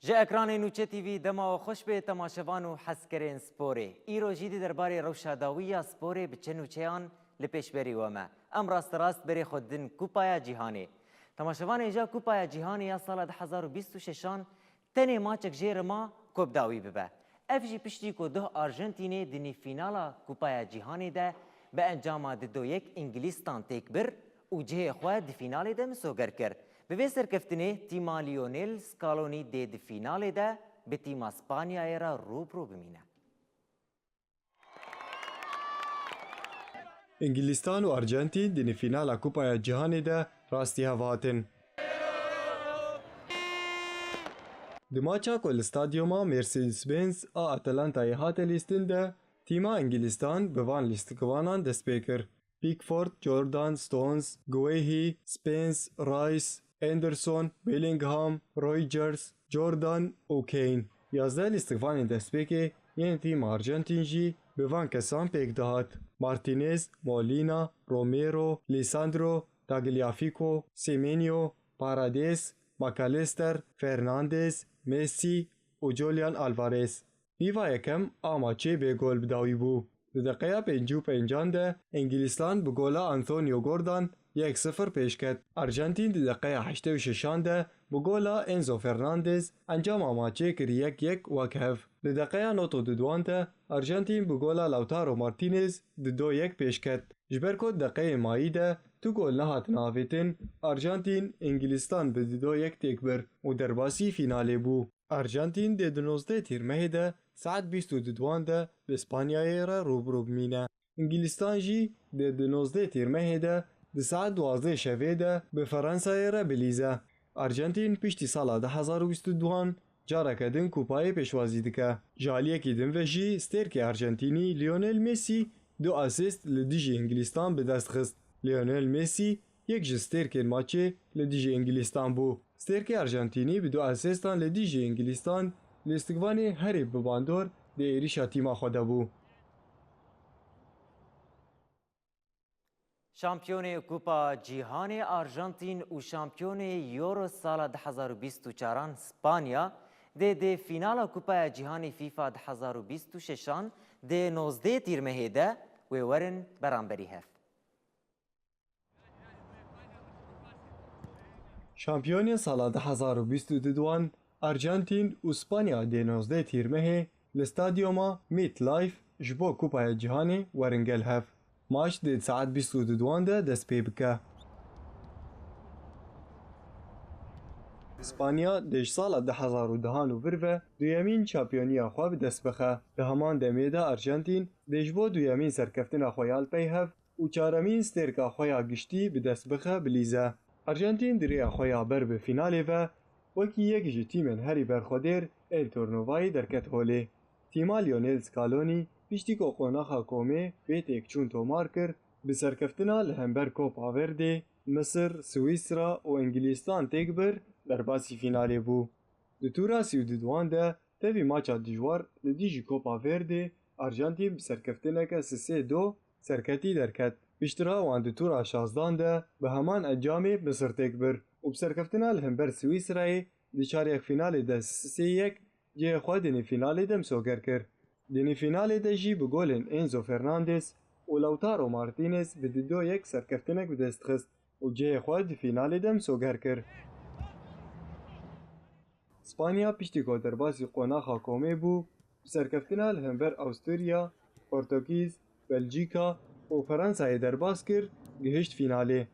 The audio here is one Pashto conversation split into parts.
جا اکران نوچه تیوی دما و خوش به تماشوان و حسکرین سپوره ایرو جیدی درباره روشاداوی سپوره بچه نوچهان لپیش بری ومه ام راست بری خودن کوپایا جیهانی تماشوان ایجا کوپایا جیهانی یا سال 2026 تنی ماچک جیر ما کوب داوی ببه اف جی پشتی کو ده آرژنتینی دنی فینالا کوپایا جیهانی ده به انجام دو یک انگلیستان تیک بر و جه خواه دی فینالی ده مسوگر کرد به وی سرکفتنی تیما لیونل سکالونی دی فینالی ده به تیما اسپانیای را روبرو بمینه. انگلیستان و ارجنتین دنی فینالا کوپایا جهانی ده راستی هواتن. دماچا کل استادیوما مرسیدس بنز اتلانتای هات لیستن ده تیما انگلیستان به وان لیستکوانان دست پیکر. پیکفورد، جوردان، ستونز، گویهی، سپنس، رایس، اندرسون، بیلینگهام، رویجرز، جوردان و کین. 11 لیستکوان دست پیکه یعنی تیم ارجنتین جی به وان کسان پیک دهات. مارتینز، مولینا، رومیرو، لیساندرو، تاگلیافیکو، سیمینیو، پارادیس، ماکالیستر، فرناندز، مسی و جولیان آلوارز. نیوا یکم آماچه به گل بداوی بو. دقیقه 55 ده انگلیستان به گل آنتونیو گوردان 1-0 پیش کرد. ارژنتین دقیقه 86 ده به گل انزو فرناندز انجام آماچه کرد 1-1 وکهف. دقیقه 92 ده ارژنتین به گل لاوتارو مارتینز 2-1 پیش کرد. جبرکو دقیقه مایی ده تو گل نهات ناویتن ارژنتین انگلیستان به 2-1 تیک بر و درباسی فینالی بو. ارژنتین ده 19 تیر مه ده ساعت 22 ده به اسپانیای را روبرو بمینه. انگلیستان جی ده 19 تیر مه ده ده ساعت 12 شوه ده به فرانسای را بلیزه. ارژنتین پشتی سال 2022 جارا کدن کوپای پیشوازی دکه. جالیه که دن و جی سترک ارژنتینی لیونل مسی 2 اسیست لدیجی انگلیستان به دست خست. لیونل مسی یک جسترک ماچه لدیجی انگلیستان بو. سترک ارژنتینی به 2 اسیستان لدیجی انگلیستان لیستگوانی هری بباندور ده ایریشا تیما خوده بو. شامپیون کوپا جیهانی ارژنتین و شامپیون یورو سال 2024 اسپانیا ده فینال کوپا جیهانی فیفا 2026 ده 19 تیر مه ده و ورن برانبری هف. شامپیون سال 2022 ارژنتین و اسپانیا ده 19 تیر مه لستادیوما میت لایف جبو کوپا جیهانی ورنگل هف. ماش ده ساعت 22 ده دست پی بکه. اسپانیا ده سال 2010 دویمین چامپیونی خواه به دست بخه. به همان دمیده ارژنتین دجبو دویمین سرکفتن خویال پی هف و چارمین سترک خویا گشتی به دست بخه بلیزه. ارژنتین دری خویا بر به فینالی و وکی یک جی تیمن هری برخودر ال تورنوایی درکت هولی. تیما لیونل سکالونی پشتی که قوناخا کومه بیت یک چون تومار کرد به سرکفتنا لهمبر کوپا ورده مصر، سوئیسرا و انگلیستان تیک بر در باسی فینالی بو. دو تورا 32 ده تاوی ماچا دجوار لدیجی کوپا ورده ارژنتین به سرکفتنا که 3-2 سرکتی درکت. بیشترها وان دو تورا 16 ده به همان انجامی مصر تیک بر و به سرکفتنا لهمبر سوئیسرای دیچار یک فینالی ده 3-1 جه خواه دنی فینالی ده مسوگر کرد. دنی فینالی ده جی به گولن انزو فرناندز و لاوتارو مارتینز به 2-1 سرکفتنک به دست خست و جه خواه دی فینالی ده مسوگر کرد. اسپانیا پشتی که درباسی قوناخا کومه بو سرکفتنا لهمبر اوستریا، پورتوگیز، بلژیکا و فرانسای درباس کرد گهشت فینالی.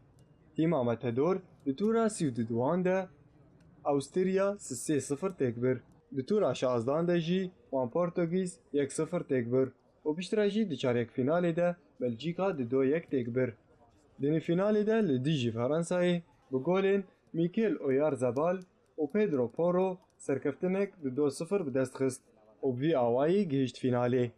تیم آمتدور دو تورا 32 ده اوستریا 3-0 تیک بر. دو تورا 16 ده جی وان پورتوگیز 1-0 تیک بر و بیشتر جی دی چارک فینالی ده بلژیکا ده 2-1 تیک بر. دنی فینالی ده لدیجی فرانسای به گولن میکل اویارزابال و پیدرو پورو سرکفتنک ده 2-0 به دست خست و بوی آوایی گهشت فینالی.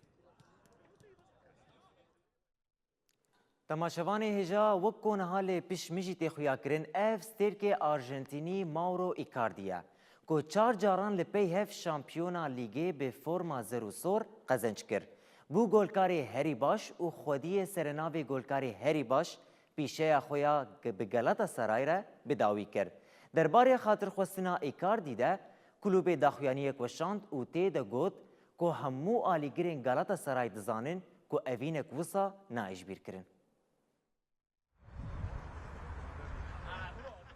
تماشوان هجا وبکون حال پیش میجی تخویا کرن اف سترک ارژنتینی ماورو ایکاردیا کو 4 جاران لپی هف شامپیونا لیگه به فرما زروسور قزنج کر. بو گلکاری هری باش و خودی سرناوی گلکاری هری باش پیشه خویا به گلاتا سرای را بداوی کرد. درباره خاطر خواستنا ایکاردی ده کلوب داخویانیک وشاند و تێدا گوت کو هەموو ئالیگرên Galatasaray dizanin ku evînek wisa naîjbîrkirin.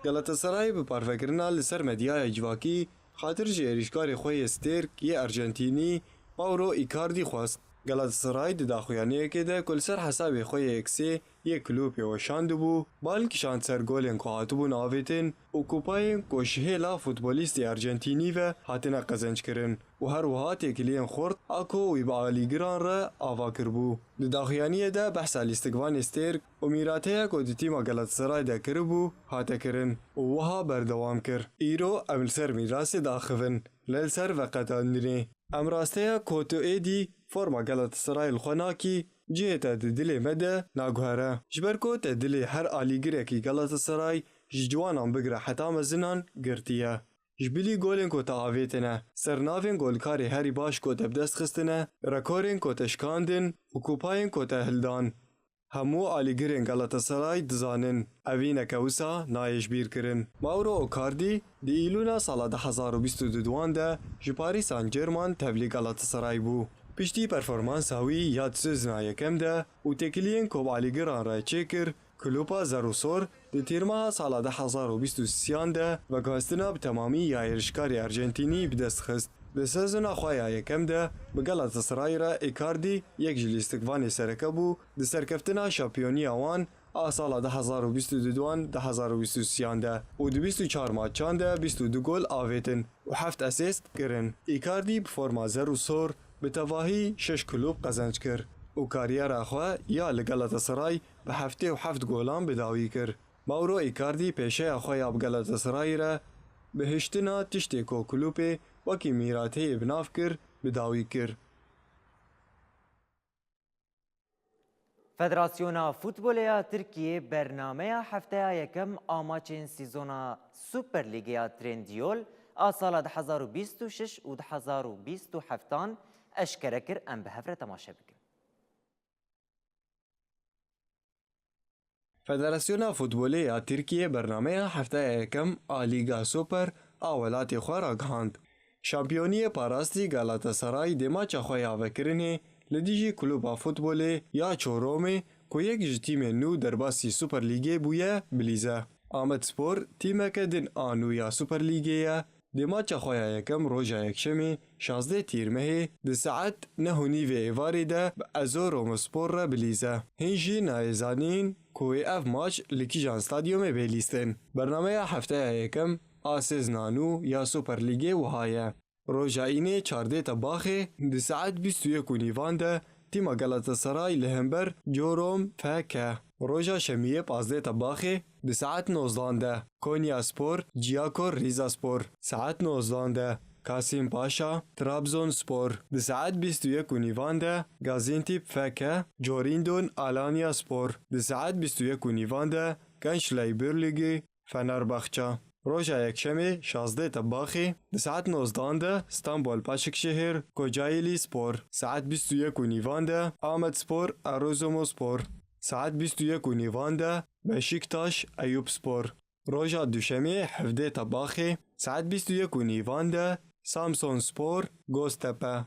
Galatasaray bi parvekirina li ser medyaya civakî xatir ji êrîşkarê xwe yê Stêrk yê Arjentînî Mauro Icardi xwast. Galatasaray di daxuyaniyekê de ku li ser hesabê xwe yê eksê yê kulûpê weşandibû, bal kişand ser golên ku hatibûn avêtin û kupayên ku ji hêla futbolîstê Arjentînî ve hatine qezençkirin û her wiha têkiliyên xurt a ku wî bi alîgiran re ava kirbû. Di daxuyaniyê de behsa lîstikvanê Stêrk û mîrateya ku di tîma Galatasaray de kiribû hate kirin û wiha berdewam kir. Îro em li ser mîrasê daxivin, lê li ser veqetanînê. Em rasteya ku tu êdî forma Galatasarayê li xwe nakî, cihê te di dilê me de naguhere. Ji ber ku te dilê her alîgirekî Galatasaray ji ciwanan bigire heta mezinan girtiye. Ji bilî golên ku te avêtine, sernavên golkarê herî baş ku te bi dest xistine, rekorên ku te şikandin û kupayên ku te hildan. Hemû alîgirên Galatasaray dizanin evîneke wisa nayêjbîrkirin. Mauro Icardi di îlûna sala 2022 de ji Paris Saint-Germain tevlî Galatasaray bû. Piştî performansa wî ya sezona yekem de û têkiliyên ku bi alîgiran re çêkir, Kulûpa Zerosor di tîrmeha sala 2023 de veguhestina bi temamî ya êrişkarê Arjentînî bi dest xist. Di sezona xwe ya yekem de bi Galatasarayê re Icardi yek ji lîstikvanê sereke bû di serkeftina şampiyoniya wan a sala 2022-2023 de û di 24 maçan de 22 gol avêtin û 7 asîst kirin. Icardi bi forma Zerosor bi tevahî 6 kulûb qezenc kir û kariyera xwe ya li Galatasaray bi 7 golan bidawî kir. Mauro Icardi pêşeya xwe ya bi Galatasarayê re bi hiştina tiştê ku kulûpê wekî mîrateyê bi nav kir bidawî kir. Federasyona Futbolê Tirkiye bernameya hefteya yekem amaçên sîzona Super Lîgeya Trendyol a sala 2026 û 2027 eşkere kir. Em bi hev re temaşe bikin. Federasyona Futbolê ya Tirkiye bernameya hefteya yekem a Lîga Super a welatê xwe ragihand. Şampiyoniyê parastî Galatasaray dê maça xwe ya vekirinê li dijî kulûba futbolê ya Çoromê ku yek ji tîmên nû derbasî Super Lîgê bûye bilîze. Amedspor tîmeke din a nû ya Super Lîgê ye dê maça xwe ya yekem roja yekşemê 16 Tîrmehê di saet 9:30 êvarê de bi Erzurumspor re bilîze. Hîn jî nayêzanîn ku wê ev maç li kîjan stadyumê bêlîstin. Bernameya hefteya yekem a sezona nû ya Super Lîgê wiha ye. Roja înê çardê Tebaxê di saet 21:00 de tîma Galatasaray li hember Corom FK. Roja şemiyê 15 Tebaxê di saet 19 de Konyaspor Ciyakor Rizaspor. Saet 19 de Kasim Paşa Trabzonspor. Di saet 21:00 de Gaziantep FK Corindon Alanyaspor. Di saet 21:00 de Gençler Birliği Fenerbahçe. Roja yekşemê 16 Tebaxê di saet 19 de İstanbul Başakşehir Kocaeli Spor. Saet 21:00 de Ahmetspor Erzurumspor. Saet 21:00 de Beşiktaş Eyüpspor. Roja duşemê 17 Tebaxê saet 21:00 de Samsunspor Göztepe.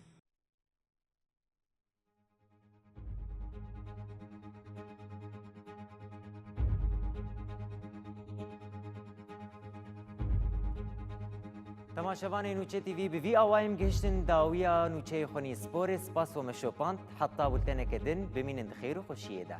تماشاوانê Nûçe TV bi vî awayîm gihiştin dawiya Nûçeyê xwenî sporê spas û me şopand heta bulteneke din bimînin di xêr û xweşiyê de.